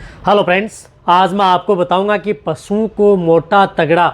Hello friends, आज मैं आपको बताऊंगा कि पशुओं को मोटा तगड़ा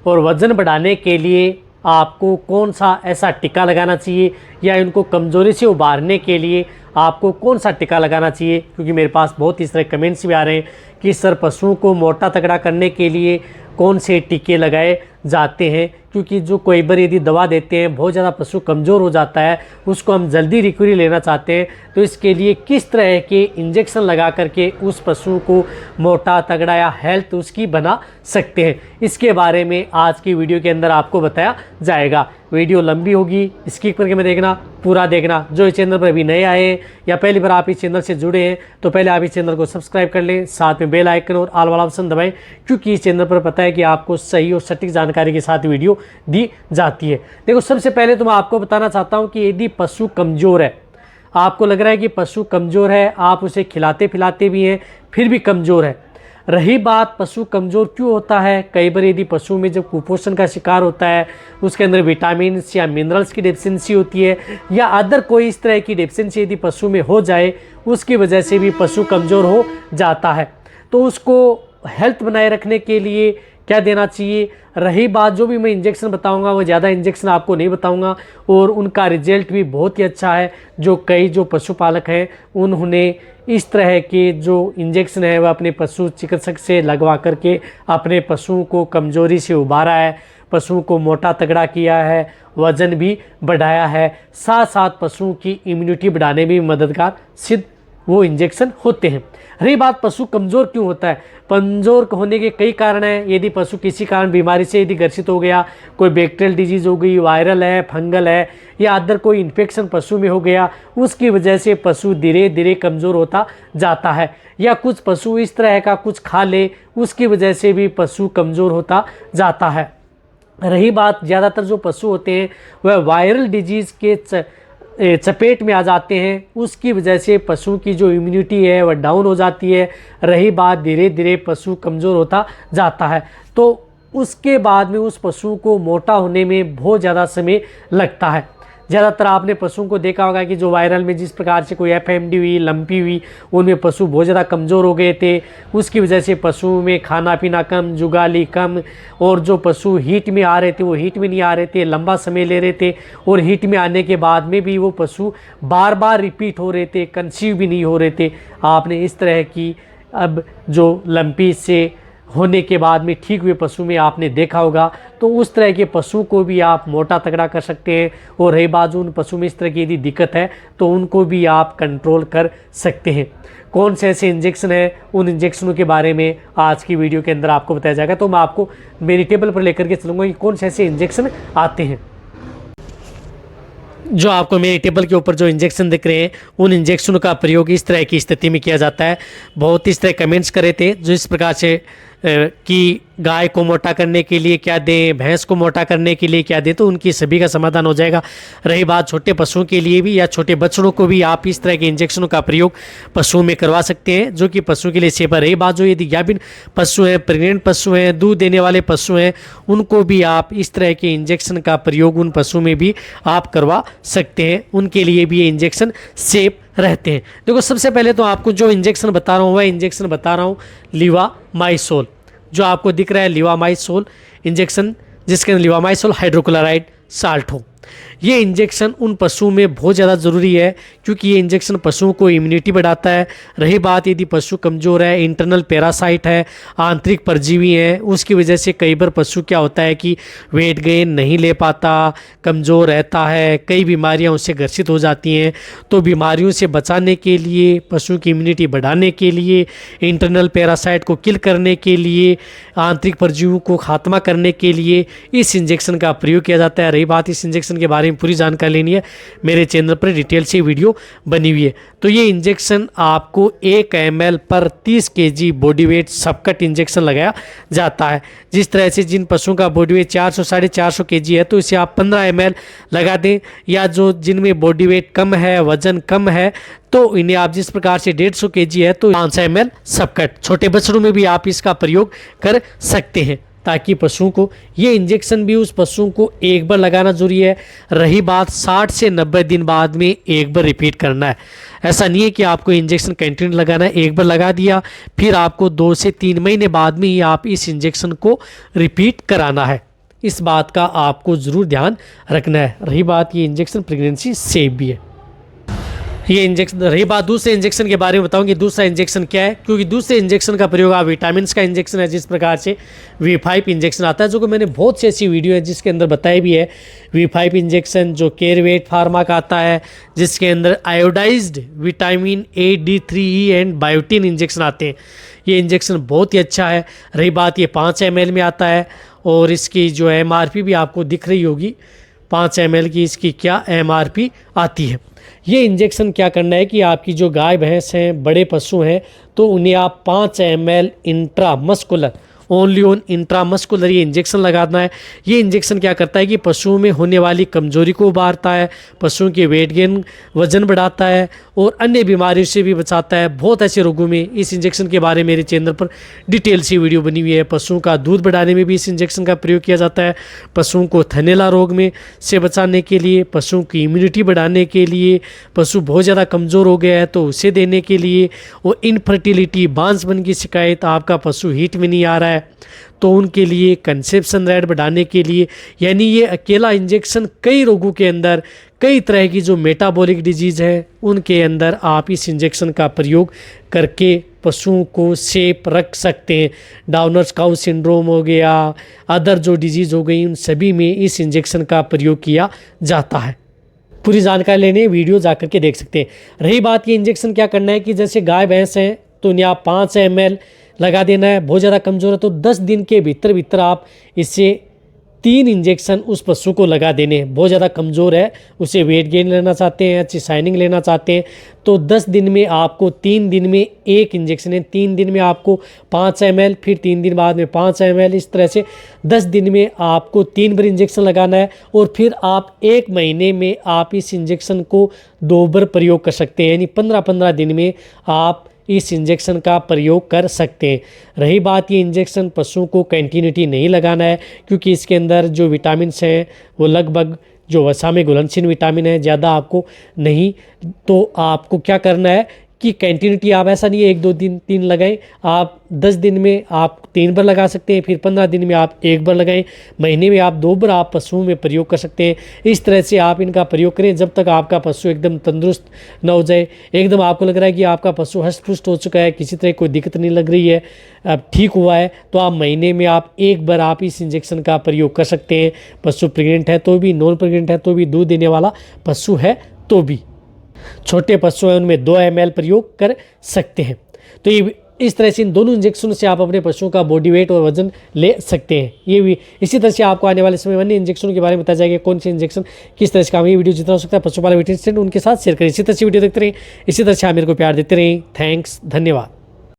और वज़न बढ़ाने के लिए आपको कौन सा ऐसा टीका लगाना चाहिए या इनको कमज़ोरी से उबारने के लिए आपको कौन सा टीका लगाना चाहिए। क्योंकि मेरे पास बहुत इस तरह कमेंट्स भी आ रहे हैं कि सर पशुओं को मोटा तगड़ा करने के लिए कौन से टीके लगाए जाते हैं। क्योंकि जो कोई बार यदि दवा देते हैं बहुत ज़्यादा पशु कमज़ोर हो जाता है, उसको हम जल्दी रिकवरी लेना चाहते हैं, तो इसके लिए किस तरह के इंजेक्शन लगा करके उस पशु को मोटा तगड़ा या हेल्थ उसकी बना सकते हैं, इसके बारे में आज की वीडियो के अंदर आपको बताया जाएगा। वीडियो लंबी होगी, स्किप करके मैं देखना, पूरा देखना। जो इस चैनल पर अभी नए आए हैं या पहली बार आप इस चैनल से जुड़े हैं तो पहले आप इस चैनल को सब्सक्राइब कर लें, साथ में बेल आइकन और ऑल वाला ऑप्शन दबाएं। क्योंकि इस चैनल पर पता है कि आपको सही और सटीक जानकारी के साथ वीडियो दी जाती है। देखो, सबसे पहले तो मैं आपको बताना चाहता हूं कि यदि पशु कमज़ोर है, आपको लग रहा है कि पशु कमज़ोर है, आप उसे खिलाते पिलाते भी हैं फिर भी कमज़ोर है। रही बात पशु कमज़ोर क्यों होता है, कई बार यदि पशु में जब कुपोषण का शिकार होता है, उसके अंदर विटामिन या मिनरल्स की डेफिशिएंसी होती है या अदर कोई इस तरह की डेफिशिएंसी यदि पशु में हो जाए, उसकी वजह से भी पशु कमज़ोर हो जाता है। तो उसको हेल्थ बनाए रखने के लिए क्या देना चाहिए। रही बात जो भी मैं इंजेक्शन बताऊंगा वो ज़्यादा इंजेक्शन आपको नहीं बताऊंगा और उनका रिजल्ट भी बहुत ही अच्छा है। जो पशुपालक हैं उन्होंने इस तरह के जो इंजेक्शन है वह अपने पशु चिकित्सक से लगवा करके अपने पशुओं को कमज़ोरी से उबारा है, पशुओं को मोटा तगड़ा किया है, वज़न भी बढ़ाया है, साथ साथ पशुओं की इम्यूनिटी बढ़ाने में भी मददगार सिद्ध वो इंजेक्शन होते हैं। रही बात पशु कमज़ोर क्यों होता है, कमज़ोर होने के कई कारण हैं। यदि पशु किसी कारण बीमारी से यदि ग्रसित हो गया, कोई बैक्टीरियल डिजीज़ हो गई, वायरल है, फंगल है या अदर कोई इन्फेक्शन पशु में हो गया, उसकी वजह से पशु धीरे धीरे कमज़ोर होता जाता है। या कुछ पशु इस तरह का कुछ खा ले, उसकी वजह से भी पशु कमज़ोर होता जाता है। रही बात ज़्यादातर जो पशु होते हैं वह वायरल डिजीज़ के चपेट में आ जाते हैं, उसकी वजह से पशु की जो इम्यूनिटी है वह डाउन हो जाती है। रही बात धीरे धीरे पशु कमज़ोर होता जाता है, तो उसके बाद में उस पशु को मोटा होने में बहुत ज़्यादा समय लगता है। ज़्यादातर आपने पशुओं को देखा होगा कि जो वायरल में जिस प्रकार से कोई एफएमडी हुई, लंपी हुई, उनमें पशु बहुत ज़्यादा कमज़ोर हो गए थे। उसकी वजह से पशुओं में खाना पीना कम, जुगाली कम, और जो पशु हीट में आ रहे थे वो हीट में नहीं आ रहे थे, लंबा समय ले रहे थे, और हीट में आने के बाद में भी वो पशु बार बार रिपीट हो रहे थे, कंसीव भी नहीं हो रहे थे। आपने इस तरह की अब जो लंपी से होने के बाद में ठीक हुए पशु में आपने देखा होगा। तो उस तरह के पशु को भी आप मोटा तगड़ा कर सकते हैं। और रही बात उन पशु में इस तरह की यदि दिक्कत है तो उनको भी आप कंट्रोल कर सकते हैं। कौन से ऐसे इंजेक्शन हैं, उन इंजेक्शनों के बारे में आज की वीडियो के अंदर आपको बताया जाएगा। तो मैं आपको मेरी टेबल पर लेकर के चलूँगा कि कौन से ऐसे इंजेक्शन आते हैं। जो आपको मेरी टेबल के ऊपर जो इंजेक्शन दिख रहे हैं, उन इंजेक्शनों का प्रयोग इस तरह की स्थिति में किया जाता है। बहुत इस तरह कमेंट्स करे थे जो इस प्रकार से कि गाय को मोटा करने के लिए क्या दें, भैंस को मोटा करने के लिए क्या दें, तो उनकी सभी का समाधान हो जाएगा। रही बात छोटे पशुओं के लिए भी या छोटे बछड़ों को भी आप इस तरह के इंजेक्शनों का प्रयोग पशुओं में करवा सकते हैं, जो कि पशुओं के लिए सेफ है। रही बात जो यदि गाभिन पशु हैं, प्रेग्नेंट पशु हैं, दूध देने वाले पशु हैं, उनको भी आप इस तरह के इंजेक्शन का प्रयोग उन पशुओं में भी आप करवा सकते हैं। उनके लिए भी ये इंजेक्शन सेफ रहते हैं। देखो, सबसे पहले तो आपको जो इंजेक्शन बता रहा हूँ वह इंजेक्शन बता रहा हूँ लीवामाइसोल। जो आपको दिख रहा है लीवामाइसोल इंजेक्शन, जिसके अंदर लीवामाइसोल हाइड्रोक्लोराइड साल्ट हो। ये इंजेक्शन उन पशुओं में बहुत ज़्यादा ज़रूरी है क्योंकि ये इंजेक्शन पशुओं को इम्यूनिटी बढ़ाता है। रही बात यदि पशु कमज़ोर है, इंटरनल पैरासाइट है, आंतरिक परजीवी हैं, उसकी वजह से कई बार पशु क्या होता है कि वेट गेन नहीं ले पाता, कमज़ोर रहता है, कई बीमारियां उससे ग्रसित हो जाती हैं। तो बीमारियों से बचाने के लिए, पशु की इम्यूनिटी बढ़ाने के लिए, इंटरनल पैरासाइट को किल करने के लिए, आंतरिक परजीवियों को खात्मा करने के लिए इस इंजेक्शन का प्रयोग किया जाता है। रही बात इस इंजेक्शन के बारे में पूरी जानकारी लेनी है, मेरे चैनल पर डिटेल से वीडियो बनी हुई है। तो ये इंजेक्शन आपको 1 ml पर 30 kg बॉडी वेट सबकट इंजेक्शन लगाया जाता है। जिस तरह से जिन पशुओं का बॉडी वेट 400 साढ़े 400 kg है तो इसे आप 15 ml लगा दें, या जो जिनमें बॉडी वेट कम है, वजन कम है, तो इन्हें आप जिस प्रकार से 150 kg है तो 500 ml सबकट। छोटे बछड़ों में भी आप इसका प्रयोग कर सकते हैं। ताकि पशुओं को ये इंजेक्शन भी उस पशुओं को एक बार लगाना जरूरी है। रही बात 60 से 90 दिन बाद में एक बार रिपीट करना है। ऐसा नहीं है कि आपको इंजेक्शन कंटिन्यू लगाना है, एक बार लगा दिया फिर आपको 2 से 3 महीने बाद में ही आप इस इंजेक्शन को रिपीट कराना है। इस बात का आपको ज़रूर ध्यान रखना है। रही बात ये इंजेक्शन प्रेगनेंसी सेफ भी है। ये इंजेक्शन, रही बात दूसरे इंजेक्शन के बारे में बताऊंगी दूसरा इंजेक्शन क्या है, क्योंकि दूसरे इंजेक्शन का प्रयोग आप विटामिन का इंजेक्शन है, जिस प्रकार से V5 इंजेक्शन आता है, जो कि मैंने बहुत सी ऐसी वीडियो है जिसके अंदर बताया भी है। V5 इंजेक्शन जो केयरवेट फार्मा का आता है, जिसके अंदर iodised vitamin A, D3E and biotin injection आते हैं। ये इंजेक्शन बहुत ही अच्छा है। रही बात ये 5 ml में आता है और इसकी जो MRP भी आपको दिख रही होगी, 5 ml की इसकी क्या MRP आती है। ये इंजेक्शन क्या करना है कि आपकी जो गाय भैंस हैं, बड़े पशु हैं, तो उन्हें आप 5 ml intramuscular, only on intramuscular ये इंजेक्शन लगाना है। ये इंजेक्शन क्या करता है कि पशुओं में होने वाली कमजोरी को उबारता है, पशुओं के वेट गेन, वजन बढ़ाता है और अन्य बीमारियों से भी बचाता है। बहुत ऐसे रोगों में इस इंजेक्शन के बारे में मेरे चैनल पर डिटेल सी वीडियो बनी हुई है। पशुओं का दूध बढ़ाने में भी इस इंजेक्शन का प्रयोग किया जाता है, पशुओं को थनैला रोग में से बचाने के लिए, पशुओं की इम्यूनिटी बढ़ाने के लिए, पशु बहुत ज़्यादा कमज़ोर हो गया है तो उसे देने के लिए, और इनफर्टिलिटी, बांझपन की शिकायत, आपका पशु हीट में नहीं आ रहा है तो उनके लिए, कंसेप्शन रेट बढ़ाने के लिए। यानी ये अकेला इंजेक्शन कई रोगों के अंदर, कई तरह की जो मेटाबॉलिक डिजीज़ है उनके अंदर आप इस इंजेक्शन का प्रयोग करके पशुओं को सेफ रख सकते हैं। डाउनर्स काउ सिंड्रोम हो गया, अदर जो डिजीज़ हो गई, उन सभी में इस इंजेक्शन का प्रयोग किया जाता है। पूरी जानकारी लेने वीडियो जा करके देख सकते हैं। रही बात ये इंजेक्शन क्या करना है कि जैसे गाय भैंस हैं तो उन्हें आप 5 ml लगा देना है। बहुत ज़्यादा कमज़ोर है तो 10 दिन के भीतर आप इससे 3 इंजेक्शन उस पशु को लगा देने हैं। बहुत ज़्यादा कमज़ोर है, उसे वेट गेन लेना चाहते हैं, अच्छी शाइनिंग लेना चाहते हैं, तो 10 दिन में आपको 3 दिन में 1 इंजेक्शन है। 3 दिन में आपको 5 ml, फिर 3 दिन बाद में 5 ml, इस तरह से 10 दिन में आपको 3 बार इंजेक्शन लगाना है। और फिर आप 1 महीने में आप इस इंजेक्शन को 2 बार प्रयोग कर सकते हैं, यानी 15-15 दिन में आप इस इंजेक्शन का प्रयोग कर सकते हैं। रही बात ये इंजेक्शन पशुओं को कंटिन्यूटी नहीं लगाना है, क्योंकि इसके अंदर जो विटामिन्स हैं वो लगभग जो वसा में घुलनशील विटामिन है, ज़्यादा आपको नहीं। तो आपको क्या करना है कि कंटिन्यूटी आप ऐसा नहीं है 1-2 दिन 3 लगाएं, आप 10 दिन में आप 3 बार लगा सकते हैं, फिर 15 दिन में आप 1 बार लगाएं, महीने में आप 2 बार आप पशुओं में प्रयोग कर सकते हैं। इस तरह से आप इनका प्रयोग करें जब तक आपका पशु एकदम तंदुरुस्त न हो जाए, एकदम आपको लग रहा है कि आपका पशु हष्ट-पुष्ट हो चुका है, किसी तरह कोई दिक्कत नहीं लग रही है, अब ठीक हुआ है, तो आप महीने में आप 1 बार आप इस इंजेक्शन का प्रयोग कर सकते हैं। पशु प्रेग्नेंट है तो भी, नॉन प्रेग्नेंट है तो भी, दूध देने वाला पशु है तो भी, छोटे पशु हैं उनमें 2 ml प्रयोग कर सकते हैं। तो ये इस तरह से इन दोनों इंजेक्शन से आप अपने पशुओं का बॉडी वेट और वजन ले सकते हैं। ये भी इसी तरह से आपको आने वाले समय में अन्य इंजेक्शनों के बारे में बताया जाएगा, कौन से इंजेक्शन किस तरह से काम। ये वीडियो जितना हो सकता है पशुपालन वेटरनरी उनके साथ शेयर करें। इसी तरह से वीडियो देखते रहें, इसी तरह से आप मेरे को प्यार देते रहें। थैंक्स, धन्यवाद।